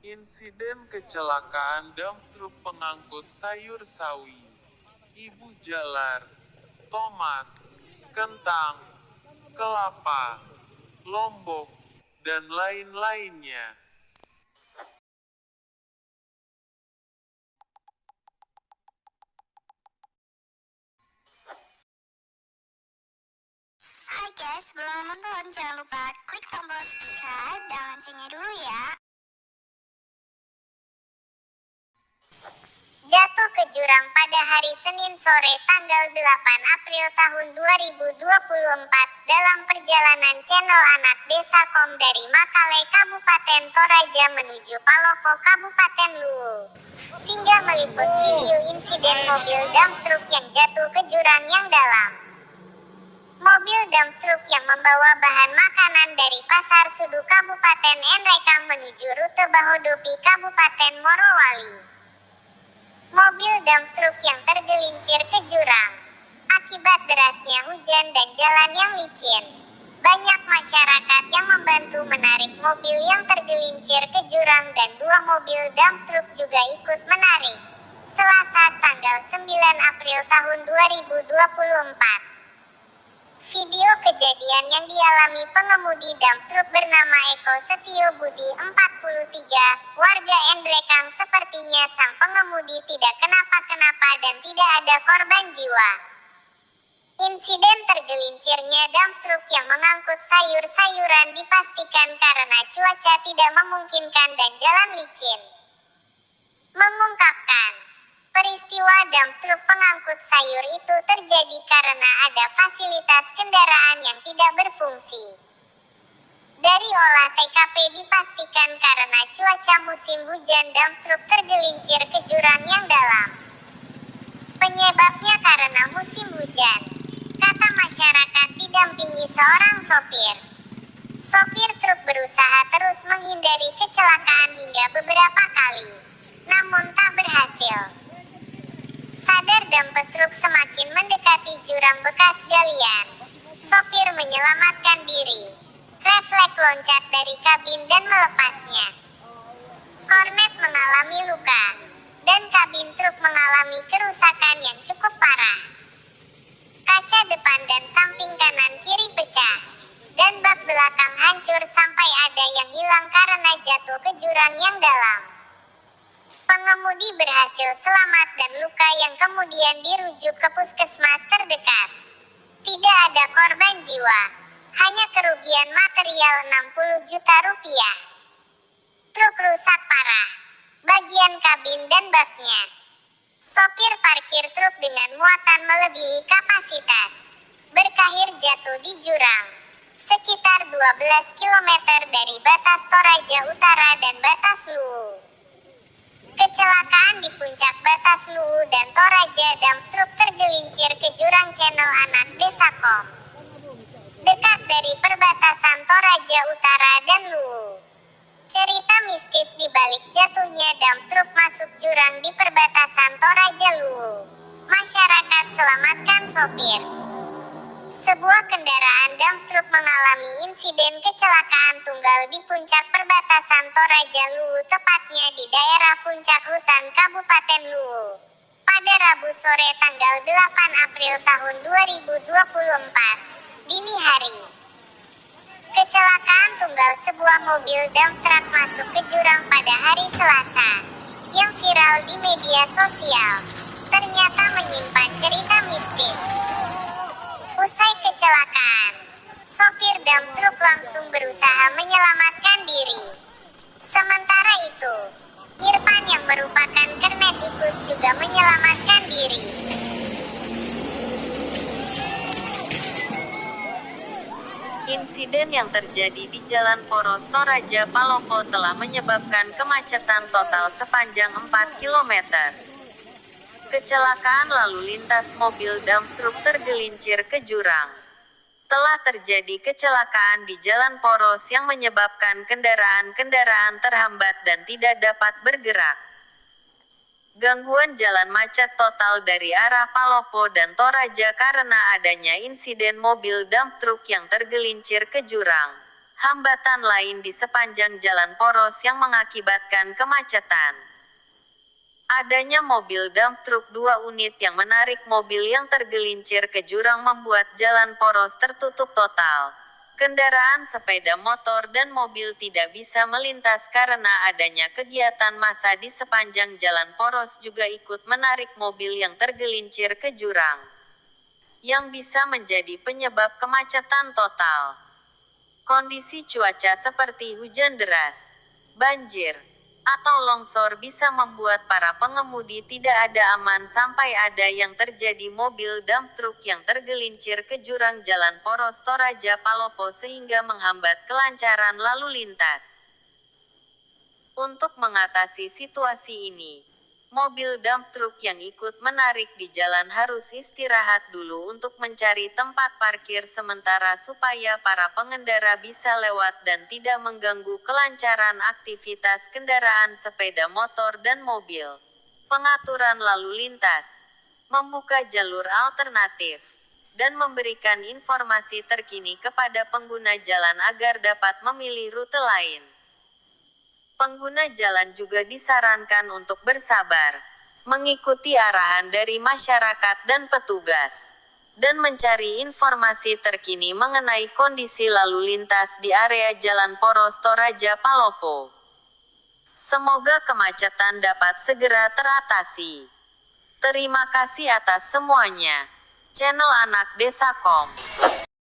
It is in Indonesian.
Insiden kecelakaan dump truk pengangkut sayur sawi, ibu jalar, tomat, kentang, kelapa, lombok, dan lain-lainnya. Hai guys, sebelum nonton jangan lupa klik tombol subscribe dan loncengnya dulu ya. Jatuh ke jurang pada hari Senin sore tanggal 8 April tahun 2024 dalam perjalanan channel anak desa Kom dari Makale Kabupaten Toraja menuju Palopo Kabupaten Luwu. Sehingga meliput video insiden mobil dump truk yang jatuh ke jurang yang dalam. Mobil dump truk yang membawa bahan makanan dari Pasar Sudu Kabupaten Enrekang menuju rute Bahodopi Kabupaten Morowali. Mobil dump truk yang tergelincir ke jurang. Akibat derasnya hujan dan jalan yang licin, banyak masyarakat yang membantu menarik mobil yang tergelincir ke jurang dan dua mobil dump truk juga ikut menarik. Selasa tanggal 9 April tahun 2024. Video kejadian yang dialami pengemudi dump truk bernama Eko Setio Budi 43, warga Endrekang. Sepertinya sang pengemudi tidak kenapa-kenapa dan tidak ada korban jiwa. Insiden tergelincirnya dump truk yang mengangkut sayur-sayuran dipastikan karena cuaca tidak memungkinkan dan jalan licin. Mengungkapkan, peristiwa dump truk pengangkut sayur itu terjadi karena ada fasilitas kendaraan yang tidak berfungsi. Dari olah TKP dipastikan karena cuaca musim hujan dump truk tergelincir ke jurang yang dalam. Penyebabnya karena musim hujan, kata masyarakat didampingi seorang sopir. Sopir truk berusaha terus menghindari kecelakaan hingga beberapa kali, namun tak berhasil. Sadar dump truk semakin mendekati jurang bekas galian, sopir menyelamatkan diri. Refleks loncat dari kabin dan melepasnya. Kornet mengalami luka, dan kabin truk mengalami kerusakan yang cukup parah. Kaca depan dan samping kanan kiri pecah, dan bak belakang hancur sampai ada yang hilang karena jatuh ke jurang yang dalam. Pengemudi berhasil selamat dan luka yang kemudian dirujuk ke puskesmas terdekat. Tidak ada korban jiwa, hanya kerugian material 60 juta rupiah. Truk rusak parah, bagian kabin dan baknya. Sopir parkir truk dengan muatan melebihi kapasitas, berkarir jatuh di jurang, sekitar 12 km dari batas Toraja Utara dan batas Luwu. Kecelakaan di puncak batas Luwu dan Toraja dump truk tergelincir ke jurang channel anak desa Kom, dekat dari perbatasan Toraja Utara dan Luwu. Cerita mistis di balik jatuhnya dump truk masuk jurang di perbatasan Toraja Luwu. Masyarakat selamatkan sopir. Sebuah kendaraan dump truk mengalami insiden kecelakaan tunggal di puncak perbatasan Toraja Luwu, tepatnya di daerah Puncak Hutan Kabupaten Luwu, pada Rabu sore tanggal 8 April tahun 2024, dini hari. Kecelakaan tunggal sebuah mobil dump truck masuk ke jurang pada hari Selasa, yang viral di media sosial, ternyata menyimpan cerita mistis. Usai kecelakaan, sopir dump truk langsung berusaha menyelamatkan diri. Sementara itu, Irfan yang merupakan kernet ikut juga menyelamatkan diri. Insiden yang terjadi di Jalan Poros Toraja Palopo telah menyebabkan kemacetan total sepanjang 4 km. Kecelakaan lalu lintas mobil dump truk tergelincir ke jurang. Telah terjadi kecelakaan di Jalan Poros yang menyebabkan kendaraan-kendaraan terhambat dan tidak dapat bergerak. Gangguan jalan macet total dari arah Palopo dan Toraja karena adanya insiden mobil dump truk yang tergelincir ke jurang. Hambatan lain di sepanjang jalan poros yang mengakibatkan kemacetan. Adanya mobil dump truk 2 unit yang menarik mobil yang tergelincir ke jurang membuat jalan poros tertutup total. Kendaraan sepeda motor dan mobil tidak bisa melintas karena adanya kegiatan massa di sepanjang jalan poros juga ikut menarik mobil yang tergelincir ke jurang, yang bisa menjadi penyebab kemacetan total. Kondisi cuaca seperti hujan deras, banjir, atau longsor bisa membuat para pengemudi tidak ada aman sampai ada yang terjadi mobil dump truk yang tergelincir ke jurang jalan poros Toraja Palopo sehingga menghambat kelancaran lalu lintas. Untuk mengatasi situasi ini, mobil dump truk yang ikut menarik di jalan harus istirahat dulu untuk mencari tempat parkir sementara supaya para pengendara bisa lewat dan tidak mengganggu kelancaran aktivitas kendaraan sepeda motor dan mobil. Pengaturan lalu lintas, membuka jalur alternatif, dan memberikan informasi terkini kepada pengguna jalan agar dapat memilih rute lain. Pengguna jalan juga disarankan untuk bersabar, mengikuti arahan dari masyarakat dan petugas, dan mencari informasi terkini mengenai kondisi lalu lintas di area Jalan Poros Toraja Palopo. Semoga kemacetan dapat segera teratasi. Terima kasih atas semuanya. Channel Anak Desa.com